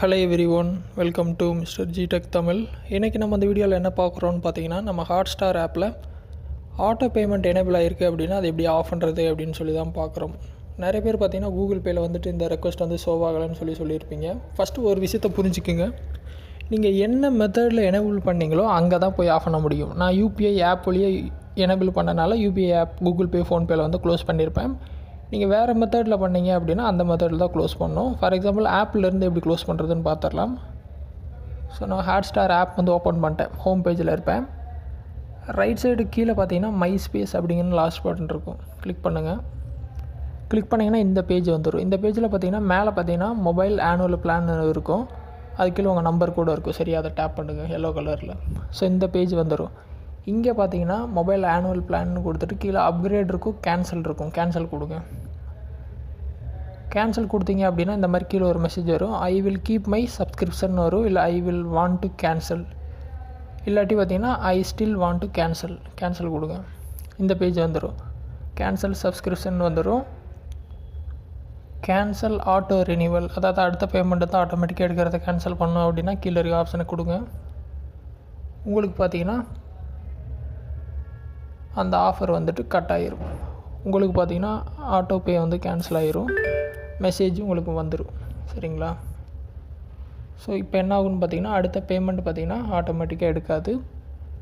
Hello every one, welcome to mister G tech Tamil. இன்றைக்கி நம்ம இந்த வீடியோவில் என்ன பார்க்குறோன்னு பார்த்தீங்கன்னா, நம்ம ஹாட்ஸ்டார் ஆப்பில் ஆட்டோ பேமெண்ட் எனேபிள் ஆகிருக்கு அப்படின்னா அது எப்படி ஆஃப் பண்ணுறது அப்படின்னு சொல்லி தான் பார்க்குறோம். நிறைய பேர் பார்த்தீங்கன்னா கூகுள் பேயில் வந்துட்டு இந்த ரெக்வஸ்ட் வந்து ஷோ ஆகலைன்னு சொல்லியிருப்பீங்க. ஃபஸ்ட்டு ஒரு விஷயத்தை புரிஞ்சுக்குங்க, நீங்கள் என்ன மெத்தடில் எனேபிள் பண்ணிங்களோ அங்கே தான் போய் ஆஃப் பண்ண முடியும். நான் யூபிஐ ஆப் வழியே எனேபிள் பண்ணனால யூபிஐ ஆப் கூகுள் பே, ஃபோன்பேயில் வந்து க்ளோஸ் பண்ணியிருப்பேன். நீங்கள் வேறு மெத்தடில் பண்ணீங்க அப்படின்னா அந்த மெத்தடில் தான் க்ளோஸ் பண்ணணும். ஃபார் எக்ஸாம்பிள் ஆப்லேருந்து எப்படி க்ளோஸ் பண்ணுறதுன்னு பார்த்துடலாம். ஸோ நான் ஹாட்ஸ்டார் ஆப் வந்து ஓப்பன் பண்ணிட்டேன். ஹோம் பேஜில் இருப்பேன். ரைட் சைடு கீழே பார்த்தீங்கன்னா மை ஸ்பேஸ் அப்படிங்கிற லாஸ்ட் பட்டன் இருக்கும். கிளிக் பண்ணுங்கள். கிளிக் பண்ணிங்கன்னா இந்த பேஜ் வந்துடும். இந்த பேஜில் பார்த்தீங்கன்னா மேலே பார்த்தீங்கன்னா மொபைல் ஆனுவல் பிளான் இருக்கும். அது கீழே உங்கள் நம்பர் கூட இருக்கும். சரியா, அதை டேப் பண்ணுங்கள் எல்லோ கலரில். ஸோ இந்த பேஜ் வந்துடும். இங்கே பார்த்தீங்கன்னா மொபைல் ஆனுவல் பிளான் கொடுத்துட்டு கீழே அப்கிரேட் இருக்கும், கேன்சல் இருக்கும். கேன்சல் கொடுங்க. கேன்சல் கொடுத்தீங்க அப்படின்னா இந்த மாதிரி கீழே ஒரு மெசேஜ் வரும். I will keep my subscription வரும், இல்லை I will want to cancel, இல்லாட்டி பார்த்தீங்கன்னா I still want to cancel. Cancel கொடுங்க. இந்த பேஜ் வந்துடும். கேன்சல் சப்ஸ்கிரிப்ஷன் வந்துடும். கேன்சல் ஆட்டோ ரினிவல், அதாவது அடுத்த பேமெண்ட்டை தான் ஆட்டோமேட்டிக்காக எடுக்கிறத கேன்சல் பண்ணோம் அப்படின்னா கீழே இருக்க ஆப்ஷனை கொடுங்க. உங்களுக்கு பார்த்தீங்கன்னா அந்த ஆஃபர் வந்துட்டு கட் ஆகிரும். உங்களுக்கு பார்த்தீங்கன்னா ஆட்டோ பே வந்து கேன்சல் ஆகிரும். மெசேஜ் உங்களுக்கு வந்துடும். சரிங்களா? ஸோ இப்போ என்ன ஆகுன்னு பார்த்தீங்கன்னா அடுத்த பேமெண்ட் பார்த்தீங்கன்னா ஆட்டோமேட்டிக்காக எடுக்காது.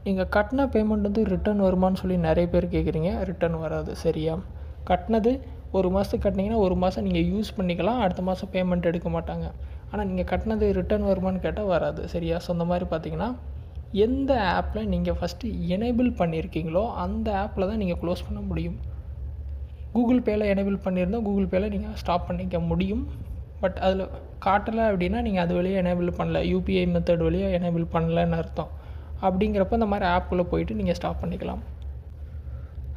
நீங்கள் கட்டின பேமெண்ட் வந்து ரிட்டர்ன் வருமானு சொல்லி நிறைய பேர் கேட்குறீங்க. ரிட்டர்ன் வராது. சரியா? கட்டினது ஒரு மாதத்துக்கு கட்டினீங்கன்னா ஒரு மாதம் நீங்கள் யூஸ் பண்ணிக்கலாம். அடுத்த மாதம் பேமெண்ட் எடுக்க மாட்டாங்க. ஆனால் நீங்கள் கட்டினது ரிட்டர்ன் வருமானு கேட்டால் வராது. சரியா? ஸோ அந்த மாதிரி பார்த்தீங்கன்னா எந்த ஆப்பில் நீங்கள் ஃபஸ்ட்டு எனேபிள் பண்ணியிருக்கீங்களோ அந்த ஆப்பில் தான் நீங்கள் க்ளோஸ் பண்ண முடியும். கூகுள் பேயில் எனேபிள் பண்ணியிருந்தால் கூகுள் பேயில் நீங்கள் ஸ்டாப் பண்ணிக்க முடியும். பட் அதில் காட்டலை அப்படின்னா நீங்கள் அது வழியாக எனேபிள் பண்ணல, யூபிஐ மெத்தட் வழியாக எனேபிள் பண்ணலன்னு அர்த்தம். அப்படிங்கிறப்ப இந்த மாதிரி ஆப்புக்குள்ளே போயிட்டு நீங்கள் ஸ்டாப் பண்ணிக்கலாம்.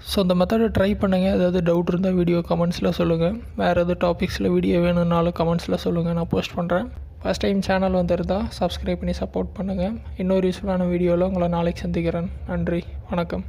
ஸோ இந்த மெத்தடை ட்ரை பண்ணுங்கள். ஏதாவது டவுட் இருந்தால் வீடியோ கமெண்ட்ஸில் சொல்லுங்கள். வேறு எதாவது டாபிக்ஸில் வீடியோ வேணும்னாலும் கமெண்ட்ஸில் சொல்லுங்கள், நான் போஸ்ட் பண்ணுறேன். ஃபஸ்ட் டைம் சேனல் வந்துருந்தால் சப்ஸ்கிரைப் பண்ணி சப்போர்ட் பண்ணுங்கள். இன்னொரு யூஸ்ஃபுல்லான வீடியோவில் உங்களை நாளைக்கு சந்திக்கிறேன். நன்றி, வணக்கம்.